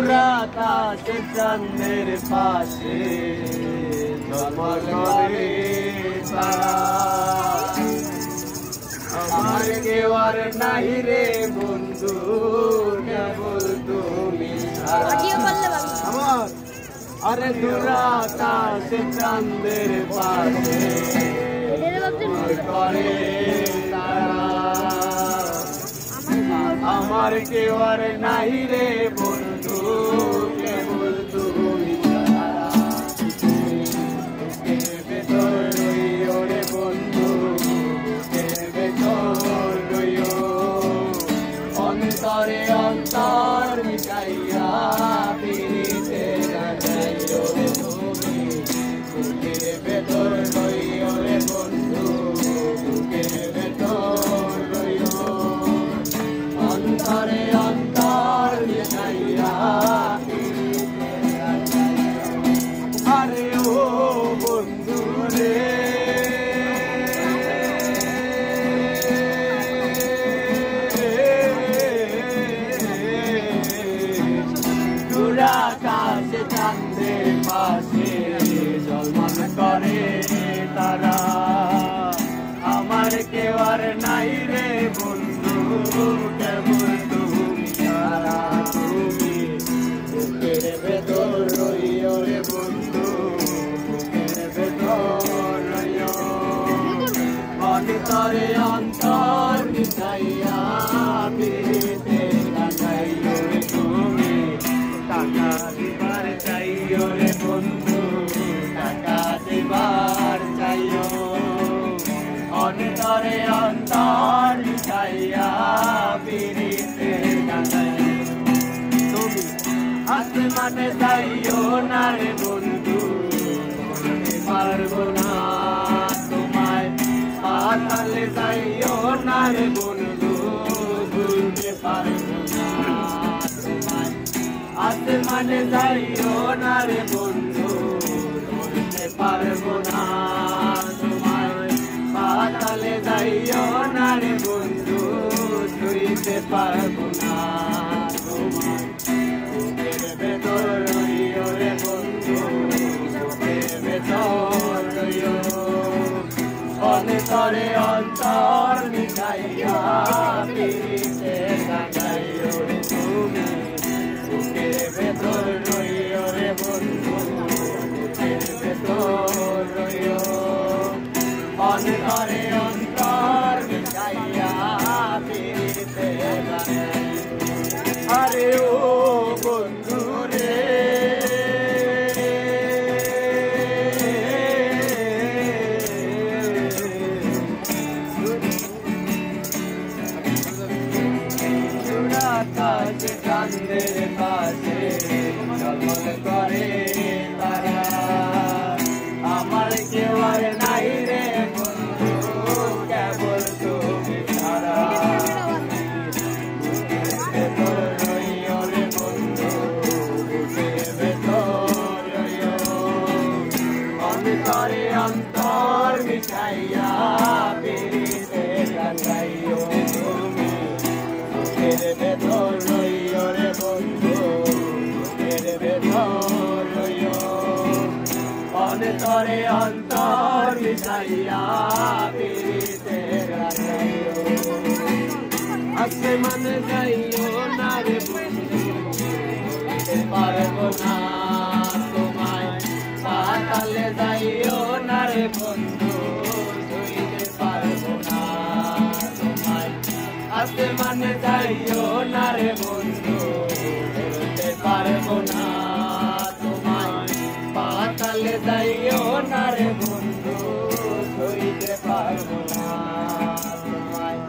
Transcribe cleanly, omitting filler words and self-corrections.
দুরাকাশে চাঁদের পাশে ঝলমলে তারা আমার কেউ আর নাই রে বন্ধু কেবল তুমি আমার আরে দুরাকাশে চাঁদের পাশে করে তারা আমার কেউ আর নাই রে বন্ধু কেবল তুমি ছাড়া বুকের ভেতর রইও রে বন্ধু বুকের ভেতর রইও অন্তরে অন্তর মিটাইয়া পিরিতে গাইও রে তুমি বুকের ভেতর রইও রে বন্ধু বুকের ভেতর রইও অন্তরে অন্তর মিটাইয়া আরে ও বন্ধু রে দুরাকাশে চাঁদের পাশে ঝলমল করে তারা আমার কেউ আর নাই রে বন্ধু কেবল তুমি ছাড়া তুমি বুকের ভেতর রইও রে বন্ধু বুকের ভেতর রইও অন্তরে অন্তর মিটাইয়া পিরিতে গাইও রে তুমি টাকা দিবার চাইও রে বন্ধু টাকা দিবার চাইও অন্তরে অন্তর মিটাইয়া পিরিতে গাইও তুমি আসমানে যাইও না রে বন্ধু বলতে পারবো না তোমায় পাতালে যাইও না রে বন্ধু ভুলতে পারবো না তোমায় আসমানে যাইও না রে বন্ধু বলতে পারবো না তোমায় পাতালে যাইও না রে বন্ধু ছুঁইতে পারবো না তোমায় বুকের ভেতর রইও রে বন্ধু বুকের ভেতর রইও অন্তরে অন্তর মিটাইয়া পিরিতে গাইও রে তুমি বুকের ভেতর রইও রে বন্ধু বুকের ভেতর রইও অন্তরে অন্তর মিটাইয়া পিরিতে গাইও আরে ও বন্ধু রে দুরাকাশে চাঁদের পাশে ঝলমল করে তারা আমার কেউ আর নাই রে বন্ধু কেবল তুমি ছাড়া বুকের ভেতর রইও রে বন্ধু বুকের ভেতর রইও অন্তরে অন্তর মিটাইয়া পিরিতে গাইও তুমি বুকের ভেতর রইও রে বন্ধু বুকের ভেতর রইও অন্তরে অন্তর মিটাইয়া পিরিতে গাইও আসমানে যাইও না রে বন্ধু বলতে পারবো না তোমায় পাতালে যাইও না রে বন্ধু ছুঁইতে পারবো না তোমায় আসমানে যাইও না রে বন্ধু বলতে পারবো না তোমায় পাতালে যাইও না রে বন্ধু ছুঁইতে পারবো না তোমায়।